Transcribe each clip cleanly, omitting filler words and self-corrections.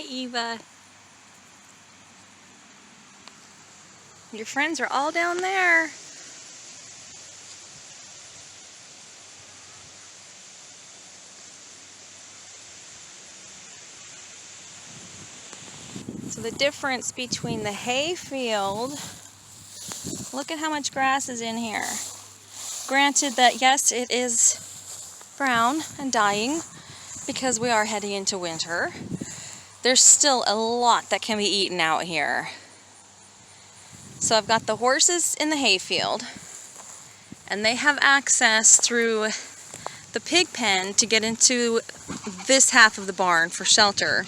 Hi, Eva. Your friends are all down there. So the difference between the hay field, look at how much grass is in here. Granted that yes, it is brown and dying because we are heading into winter. There's still a lot that can be eaten out here. So I've got the horses in the hay field, and they have access through the pig pen to get into this half of the barn for shelter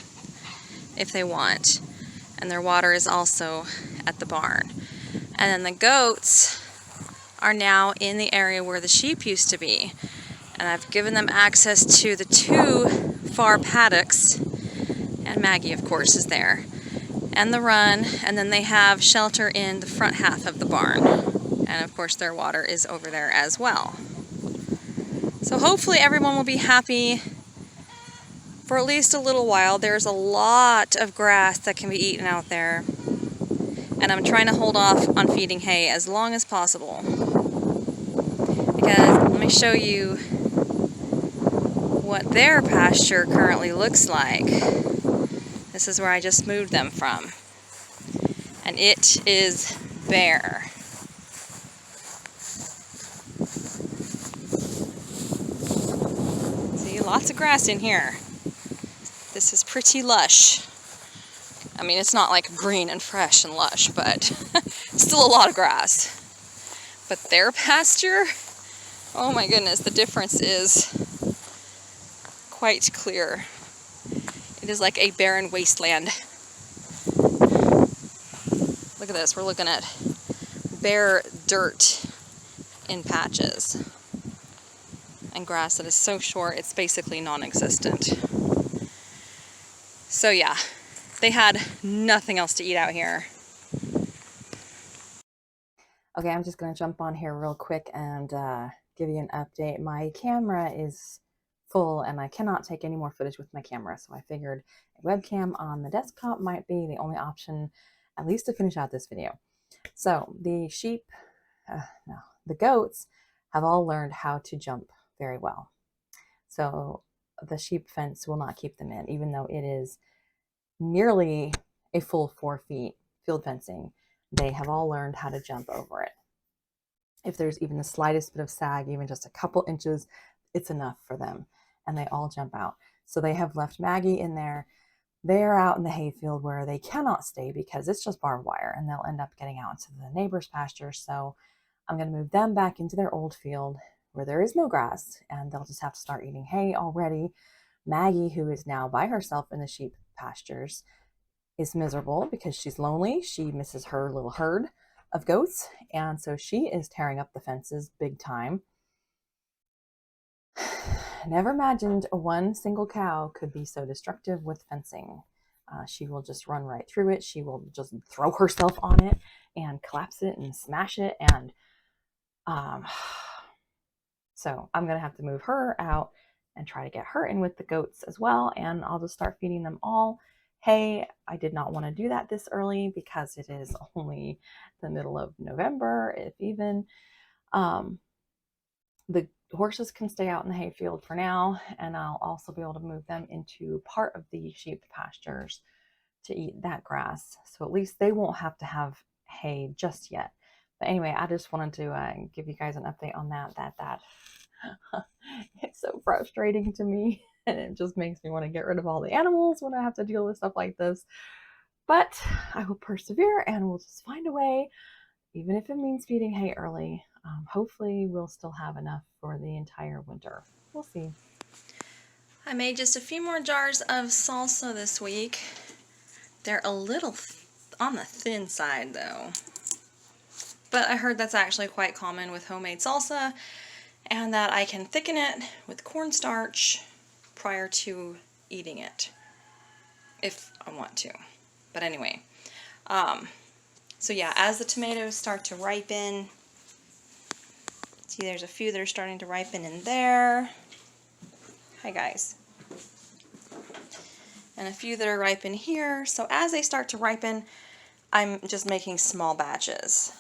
if they want. And their water is also at the barn. And then the goats are now in the area where the sheep used to be. And I've given them access to the 2 far paddocks, and Maggie of course is there, and the run, and then they have shelter in the front half of the barn. And of course their water is over there as well. So hopefully everyone will be happy for at least a little while. There's a lot of grass that can be eaten out there, and I'm trying to hold off on feeding hay as long as possible. Because let me show you what their pasture currently looks like. This is where I just moved them from, and it is bare. See, lots of grass in here. This is pretty lush. I mean, it's not like green and fresh and lush, but still a lot of grass. But their pasture, oh my goodness, the difference is quite clear. It is like a barren wasteland. Look at this, we're looking at bare dirt in patches, and grass that is so short it's basically non-existent. So yeah, they had nothing else to eat out here. Okay, I'm just going to jump on here real quick and give you an update. My camera is full and I cannot take any more footage with my camera, so I figured a webcam on the desktop might be the only option, at least to finish out this video. So the the goats have all learned how to jump very well. So the sheep fence will not keep them in, even though it is nearly a full 4 feet field fencing. They have all learned how to jump over it. If there's even the slightest bit of sag, even just a couple inches, it's enough for them, and they all jump out. So they have left Maggie in there. They're out in the hayfield where they cannot stay because it's just barbed wire, and they'll end up getting out into the neighbor's pasture. So I'm going to move them back into their old field where there is no grass, and they'll just have to start eating hay already. Maggie, who is now by herself in the sheep pastures, is miserable because she's lonely. She misses her little herd of goats, and so she is tearing up the fences big time. Never imagined one single cow could be so destructive with fencing. She will just run right through it. She will just throw herself on it and collapse it and smash it, and so I'm gonna have to move her out and try to get her in with the goats as well, and I'll just start feeding them all hay. I did not want to do that this early because it is only the middle of November, if even. The horses can stay out in the hayfield for now, and I'll also be able to move them into part of the sheep pastures to eat that grass. So at least they won't have to have hay just yet. But anyway, I just wanted to give you guys an update on that it's so frustrating to me, and it just makes me want to get rid of all the animals when I have to deal with stuff like this. But I will persevere, and we'll just find a way, even if it means feeding hay early. Hopefully we'll still have enough for the entire winter. We'll see. I made just a few more jars of salsa this week. They're a little on the thin side though, but I heard that's actually quite common with homemade salsa, and that I can thicken it with cornstarch prior to eating it if I want to. But anyway, so yeah, as the tomatoes start to ripen, see there's a few that are starting to ripen in there. Hi guys. and a few that are ripe in here. So as they start to ripen, I'm just making small batches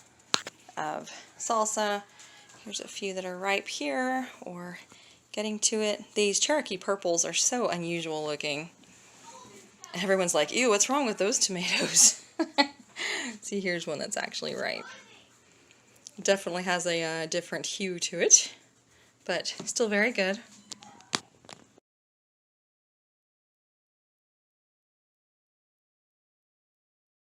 of salsa. Here's a few that are ripe here, or getting to it. These Cherokee purples are so unusual looking. Everyone's like, ew, what's wrong with those tomatoes? See, here's one that's actually ripe. Definitely has a different hue to it, but still very good.